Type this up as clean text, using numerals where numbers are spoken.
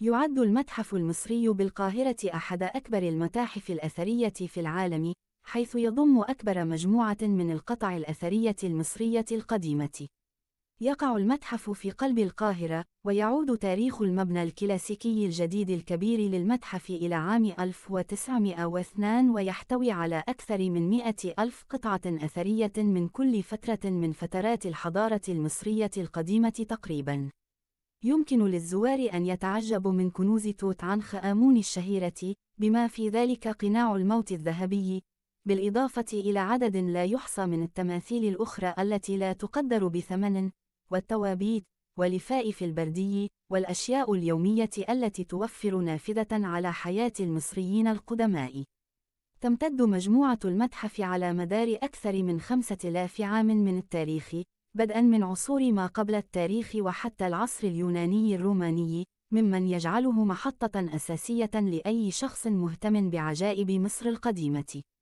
يعد المتحف المصري بالقاهرة أحد أكبر المتاحف الأثرية في العالم، حيث يضم أكبر مجموعة من القطع الأثرية المصرية القديمة. يقع المتحف في قلب القاهرة، ويعود تاريخ المبنى الكلاسيكي الجديد الكبير للمتحف إلى عام 1902، ويحتوي على أكثر من 100,000 قطعة أثرية من كل فترة من فترات الحضارة المصرية القديمة تقريباً. يمكن للزوار أن يتعجبوا من كنوز توت عنخ آمون الشهيرة، بما في ذلك قناع الموت الذهبي، بالإضافة إلى عدد لا يحصى من التماثيل الأخرى التي لا تقدر بثمن، والتوابيت، ولفائف البردي، والأشياء اليومية التي توفر نافذة على حياة المصريين القدماء. تمتد مجموعة المتحف على مدار أكثر من 5000 عام من التاريخ، بدءاً من عصور ما قبل التاريخ وحتى العصر اليوناني الروماني، ممن يجعله محطة أساسية لأي شخص مهتم بعجائب مصر القديمة.